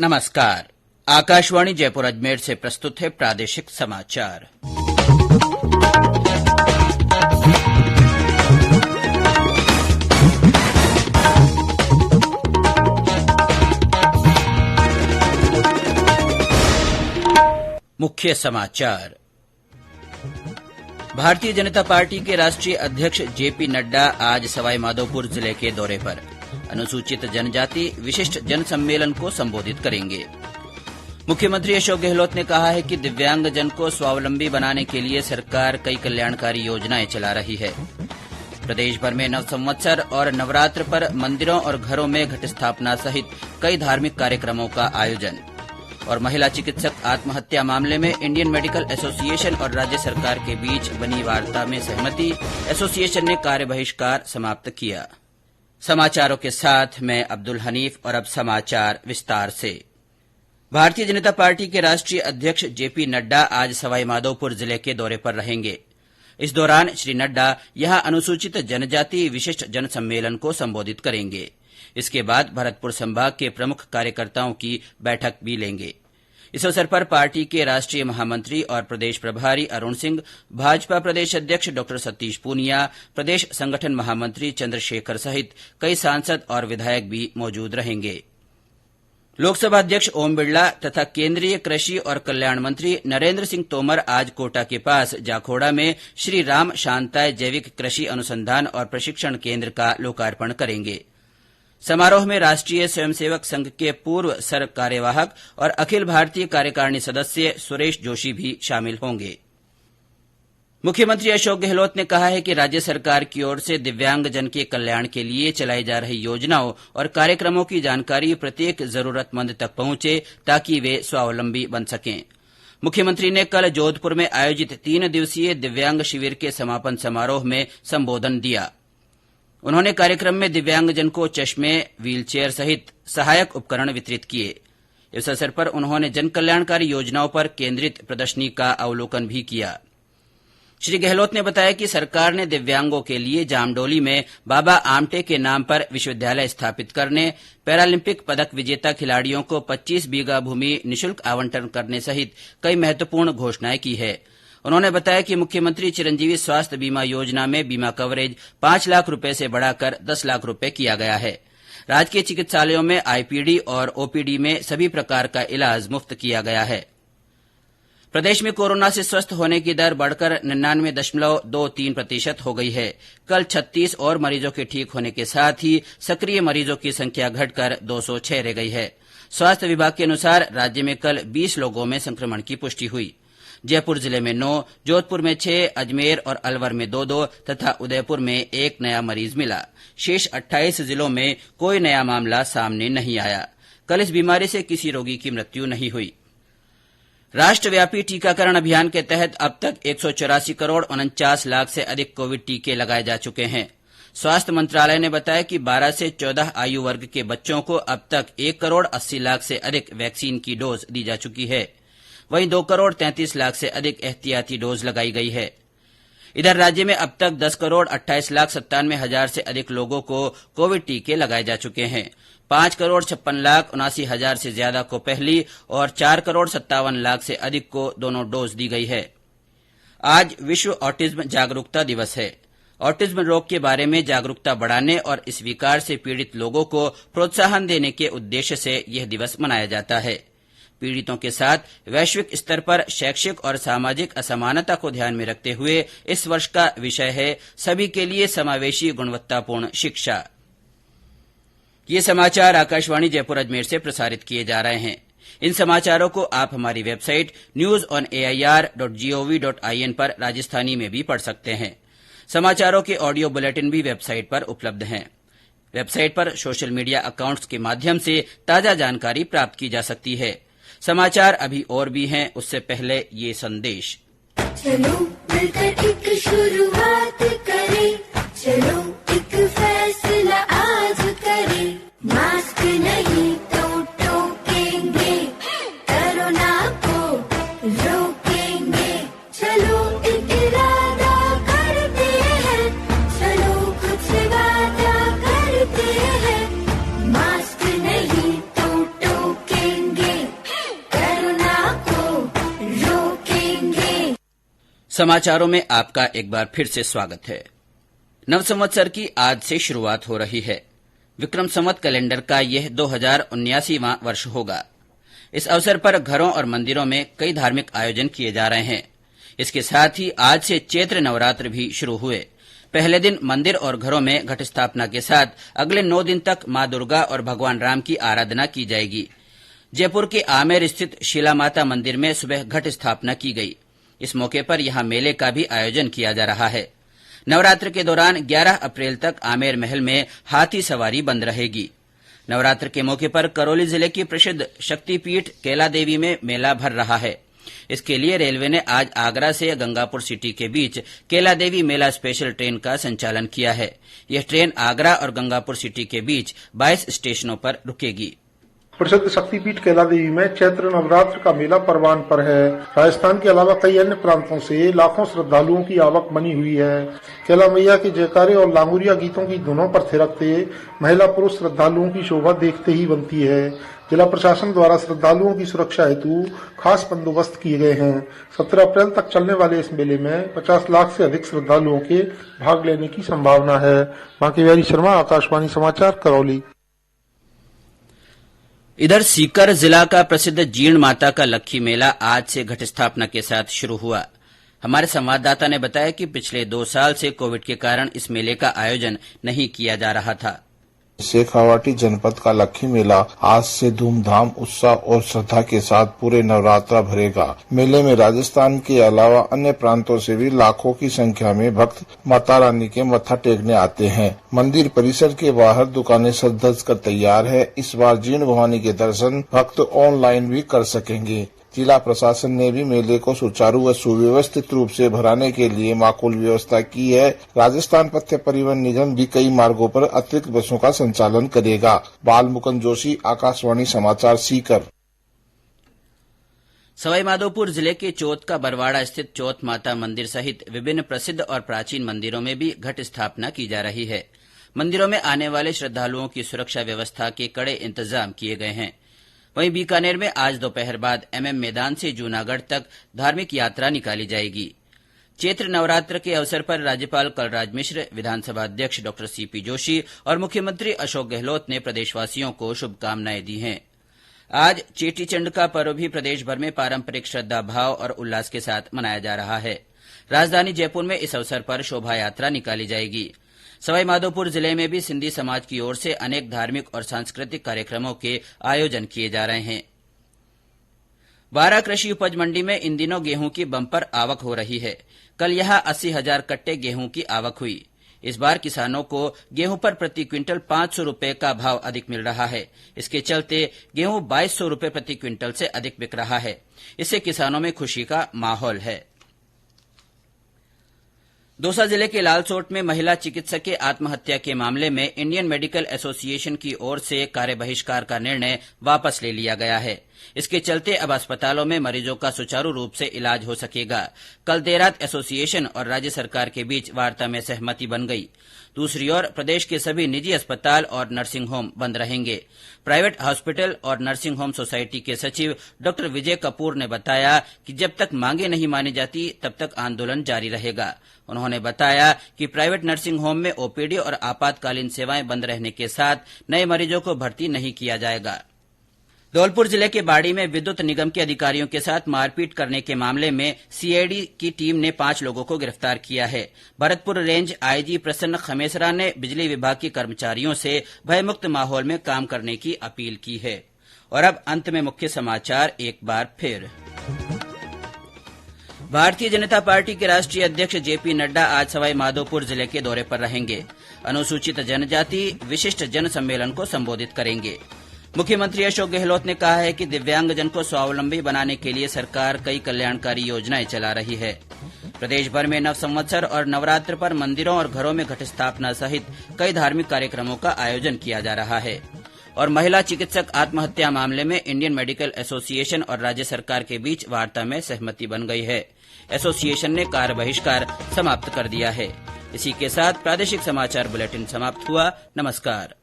नमस्कार। आकाशवाणी जयपुर अजमेर से प्रस्तुत है प्रादेशिक समाचार। मुख्य समाचार। भारतीय जनता पार्टी के राष्ट्रीय अध्यक्ष जेपी नड्डा आज सवाईमाधोपुर जिले के दौरे पर अनुसूचित जनजाति विशिष्ट जन सम्मेलन को संबोधित करेंगे। मुख्यमंत्री अशोक गहलोत ने कहा है कि दिव्यांगजन को स्वावलंबी बनाने के लिए सरकार कई कल्याणकारी योजनाएं चला रही है। प्रदेश भर में नव संवत्सर और नवरात्र पर मंदिरों और घरों में घट स्थापना सहित कई धार्मिक कार्यक्रमों का आयोजन। और महिला चिकित्सक आत्महत्या मामले में इंडियन मेडिकल एसोसिएशन और राज्य सरकार के बीच बनी वार्ता में सहमति, एसोसिएशन ने कार्य बहिष्कार समाप्त किया। समाचारों के साथ मैं अब्दुल हनीफ और अब समाचार विस्तार से। भारतीय जनता पार्टी के राष्ट्रीय अध्यक्ष जेपी नड्डा आज सवाईमाधोपुर जिले के दौरे पर रहेंगे। इस दौरान श्री नड्डा यहां अनुसूचित जनजाति विशिष्ट जन सम्मेलन को संबोधित करेंगे। इसके बाद भरतपुर संभाग के प्रमुख कार्यकर्ताओं की बैठक भी लेंगे। इस अवसर पर पार्टी के राष्ट्रीय महामंत्री और प्रदेश प्रभारी अरुण सिंह, भाजपा प्रदेश अध्यक्ष डॉ सतीश पूनिया, प्रदेश संगठन महामंत्री चंद्रशेखर सहित कई सांसद और विधायक भी मौजूद रहेंगे। लोकसभा अध्यक्ष ओम बिड़ला तथा केंद्रीय कृषि और कल्याण मंत्री नरेंद्र सिंह तोमर आज कोटा के पास जाखोड़ा में श्री राम शांताय जैविक कृषि अनुसंधान और प्रशिक्षण केंद्र का लोकार्पण करेंगे। समारोह में राष्ट्रीय स्वयंसेवक संघ के पूर्व सर कार्यवाहक और अखिल भारतीय कार्यकारिणी सदस्य सुरेश जोशी भी शामिल होंगे। मुख्यमंत्री अशोक गहलोत ने कहा है कि राज्य सरकार की ओर से दिव्यांगजन के कल्याण के लिए चलाई जा रही योजनाओं और कार्यक्रमों की जानकारी प्रत्येक जरूरतमंद तक पहुंचे ताकि वे स्वावलंबी बन सकें। मुख्यमंत्री ने कल जोधपुर में आयोजित 3 दिवसीय दिव्यांग शिविर के समापन समारोह में संबोधन दिया। उन्होंने कार्यक्रम में दिव्यांगजन को चश्मे, व्हीलचेयर सहित सहायक उपकरण वितरित किए। इस अवसर पर उन्होंने जन कल्याणकारी योजनाओं पर केंद्रित प्रदर्शनी का अवलोकन भी किया। श्री गहलोत ने बताया कि सरकार ने दिव्यांगों के लिए जामडोली में बाबा आमटे के नाम पर विश्वविद्यालय स्थापित करने, पैरालंपिक पदक विजेता खिलाड़ियों को 25 बीघा भूमि निःशुल्क आवंटन करने सहित कई महत्वपूर्ण घोषणाएं की है। उन्होंने बताया कि मुख्यमंत्री चिरंजीवी स्वास्थ्य बीमा योजना में बीमा कवरेज 5 लाख रुपए से बढ़ाकर 10 लाख रुपए किया गया है। राजकीय चिकित्सालयों में आईपीडी और ओपीडी में सभी प्रकार का इलाज मुफ्त किया गया है। प्रदेश में कोरोना से स्वस्थ होने की दर बढ़कर 99.23% हो गई है। कल 36 और मरीजों के ठीक होने के साथ ही सक्रिय मरीजों की संख्या घटकर 206 रह गई है। स्वास्थ्य विभाग के अनुसार राज्य में कल 20 लोगों में संक्रमण की पुष्टि हुई। जयपुर जिले में 9, जोधपुर में 6, अजमेर और अलवर में 2 तथा उदयपुर में 1 नया मरीज मिला। शेष 28 जिलों में कोई नया मामला सामने नहीं आया। कल इस बीमारी से किसी रोगी की मृत्यु नहीं हुई। राष्ट्रव्यापी टीकाकरण अभियान के तहत अब तक 184 करोड़ 49 लाख से अधिक कोविड टीके लगाए जा चुके हैं। स्वास्थ्य मंत्रालय ने बताया कि 12 से 14 आयु वर्ग के बच्चों को अब तक 1 करोड़ 80 लाख से अधिक वैक्सीन की डोज दी जा चुकी है। वहीं 2 करोड़ 33 लाख से अधिक एहतियाती डोज लगाई गई है। इधर राज्य में अब तक 10 करोड़ 28 लाख 97 हजार से अधिक लोगों को कोविड टीके लगाए जा चुके हैं। 5 करोड़ 56 लाख 79 हजार से ज्यादा को पहली और 4 करोड़ 57 लाख से अधिक को दोनों डोज दी गई है। आज विश्व ऑटिज्म जागरूकता दिवस है। ऑटिज्म रोग के बारे में जागरूकता बढ़ाने और इस विकार से पीड़ित लोगों को प्रोत्साहन देने के उद्देश्य से यह दिवस मनाया जाता है। पीड़ितों के साथ वैश्विक स्तर पर शैक्षिक और सामाजिक असमानता को ध्यान में रखते हुए इस वर्ष का विषय है सभी के लिए समावेशी गुणवत्तापूर्ण शिक्षा। ये समाचार आकाशवाणी जयपुर अजमेर से प्रसारित किए जा रहे हैं। इन समाचारों को आप हमारी वेबसाइट newsonair.gov.in पर राजस्थानी में भी पढ़ सकते हैं। समाचारों के ऑडियो बुलेटिन भी वेबसाइट पर उपलब्ध हैं। वेबसाइट पर सोशल मीडिया अकाउंट्स के माध्यम से ताजा जानकारी प्राप्त की जा सकती है। समाचार अभी और भी हैं, उससे पहले ये संदेश। चलो मिलकर एक शुरुआत करें, चलो एक फैसला आज करें, मास्क नहीं तो टोकेंगे, कोरोना को रोकेंगे, चलो एक इरादा करते हैं, चलो कुछ वादा करते हैं, मास्क नहीं तो टोकेंगे। समाचारों में आपका एक बार फिर से स्वागत है। नव संवत्सर की आज से शुरुआत हो रही है। विक्रम संवत कैलेंडर का यह 2079वां वर्ष होगा। इस अवसर पर घरों और मंदिरों में कई धार्मिक आयोजन किए जा रहे हैं। इसके साथ ही आज से चैत्र नवरात्र भी शुरू हुए। पहले दिन मंदिर और घरों में घट स्थापना के साथ अगले 9 दिन तक मां दुर्गा और भगवान राम की आराधना की जाएगी। जयपुर के आमेर स्थित शिला माता मंदिर में सुबह घट स्थापना की गई। इस मौके पर यहां मेले का भी आयोजन किया जा रहा है। नवरात्र के दौरान 11 अप्रैल तक आमेर महल में हाथी सवारी बंद रहेगी। नवरात्र के मौके पर करौली जिले की प्रसिद्ध शक्तिपीठ कैला देवी में मेला भर रहा है। इसके लिए रेलवे ने आज आगरा से गंगापुर सिटी के बीच कैला देवी मेला स्पेशल ट्रेन का संचालन किया है। यह ट्रेन आगरा और गंगापुर सिटी के बीच 22 स्टेशनों पर रुकेगी। प्रसिद्ध शक्तिपीठ कैला देवी में चैत्र नवरात्र का मेला परवान पर है। राजस्थान के अलावा कई अन्य प्रांतों से लाखों श्रद्धालुओं की आवक बनी हुई है। कैला मैया के जयकारे और लांगुरिया गीतों की धुनों पर थिरकते महिला पुरुष श्रद्धालुओं की शोभा देखते ही बनती है। जिला प्रशासन द्वारा श्रद्धालुओं की सुरक्षा हेतु खास बंदोबस्त किए गए हैं। 17 अप्रैल तक चलने वाले इस मेले में 50 लाख से अधिक श्रद्धालुओं के भाग लेने की संभावना है। बांकी बिहारी शर्मा, आकाशवाणी समाचार, करौली। इधर सीकर जिला का प्रसिद्ध जीर्ण माता का लक्खी मेला आज से घट स्थापना के साथ शुरू हुआ। हमारे संवाददाता ने बताया कि पिछले 2 साल से कोविड के कारण इस मेले का आयोजन नहीं किया जा रहा था। शेखावाटी जनपद का लक्खी मेला आज से धूमधाम, उत्साह और श्रद्धा के साथ पूरे नवरात्रा भरेगा। मेले में राजस्थान के अलावा अन्य प्रांतों से भी लाखों की संख्या में भक्त माता रानी के मत्था टेकने आते हैं। मंदिर परिसर के बाहर दुकानें सज धज कर तैयार है। इस बार जीर्ण भवानी के दर्शन भक्त ऑनलाइन भी कर सकेंगे। जिला प्रशासन ने भी मेले को सुचारू व सुव्यवस्थित रूप से भराने के लिए माकूल व्यवस्था की है। राजस्थान पथ परिवहन निगम भी कई मार्गों पर अतिरिक्त बसों का संचालन करेगा। बाल मुकुंद जोशी, आकाशवाणी समाचार, सीकर। सवाईमाधोपुर जिले के चौथ का बरवाड़ा स्थित चौथ माता मंदिर सहित विभिन्न प्रसिद्ध और प्राचीन मंदिरों में भी घट स्थापना की जा रही है। मंदिरों में आने वाले श्रद्धालुओं की सुरक्षा व्यवस्था के कड़े इंतजाम किए गए हैं। वहीं बीकानेर में आज दोपहर बाद MM मैदान से जूनागढ़ तक धार्मिक यात्रा निकाली जाएगी। चैत्र नवरात्र के अवसर पर राज्यपाल कलराज मिश्र, विधानसभा अध्यक्ष डॉ CP जोशी और मुख्यमंत्री अशोक गहलोत ने प्रदेशवासियों को शुभकामनाएं दी हैं। आज चेटीचंड का पर्व भी प्रदेश भर में पारंपरिक श्रद्धा भाव और उल्लास के साथ मनाया जा रहा है। राजधानी जयपुर में इस अवसर पर शोभा यात्रा निकाली जाएगी। सवाईमाधोपुर जिले में भी सिंधी समाज की ओर से अनेक धार्मिक और सांस्कृतिक कार्यक्रमों के आयोजन किए जा रहे हैं। बारां कृषि उपज मंडी में इन दिनों गेहूं की बम्पर आवक हो रही है। कल यहां 80,000 कट्टे गेहूं की आवक हुई। इस बार किसानों को गेहूं पर प्रति क्विंटल 500 रूपये का भाव अधिक मिल रहा है। इसके चलते गेहूं 2200 रूपये प्रति क्विंटल से अधिक बिक रहा है। इससे किसानों में खुशी का माहौल है। दौसा जिले के लालसोट में महिला चिकित्सक के आत्महत्या के मामले में इंडियन मेडिकल एसोसिएशन की ओर से कार्य बहिष्कार का निर्णय वापस ले लिया गया है। इसके चलते अब अस्पतालों में मरीजों का सुचारू रूप से इलाज हो सकेगा। कल देर रात एसोसिएशन और राज्य सरकार के बीच वार्ता में सहमति बन गई। दूसरी ओर प्रदेश के सभी निजी अस्पताल और नर्सिंग होम बंद रहेंगे। प्राइवेट हॉस्पिटल और नर्सिंग होम सोसाइटी के सचिव डॉ विजय कपूर ने बताया कि जब तक मांगे नहीं मानी जाती तब तक आंदोलन जारी रहेगा। उन्होंने बताया कि प्राइवेट नर्सिंग होम में ओपीडी और आपातकालीन सेवाएं बंद रहने के साथ नए मरीजों को भर्ती नहीं किया जाएगा। धौलपुर जिले के बाड़ी में विद्युत निगम के अधिकारियों के साथ मारपीट करने के मामले में सीआईडी की टीम ने 5 लोगों को गिरफ्तार किया है। भरतपुर रेंज आईजी प्रसन्न खमेसरा ने बिजली विभाग के कर्मचारियों से भयमुक्त माहौल में काम करने की अपील की है। और अब अंत में मुख्य समाचार एक बार फिर। भारतीय जनता पार्टी के राष्ट्रीय अध्यक्ष जेपी नड्डा आज सवाईमाधोपुर जिले के दौरे पर रहेंगे। अनुसूचित जनजाति विशिष्ट जन सम्मेलन को संबोधित करेंगे। मुख्यमंत्री अशोक गहलोत ने कहा है कि दिव्यांगजन को स्वावलंबी बनाने के लिए सरकार कई कल्याणकारी योजनाएं चला रही है। प्रदेश भर में नव संवत्सर और नवरात्र पर मंदिरों और घरों में घट स्थापना सहित कई धार्मिक कार्यक्रमों का आयोजन किया जा रहा है। और महिला चिकित्सक आत्महत्या मामले में इंडियन मेडिकल एसोसिएशन और राज्य सरकार के बीच वार्ता में सहमति बन गई है। एसोसिएशन ने कार्य बहिष्कार समाप्त कर दिया है। इसी के साथ प्रादेशिक समाचार बुलेटिन समाप्त हुआ। नमस्कार।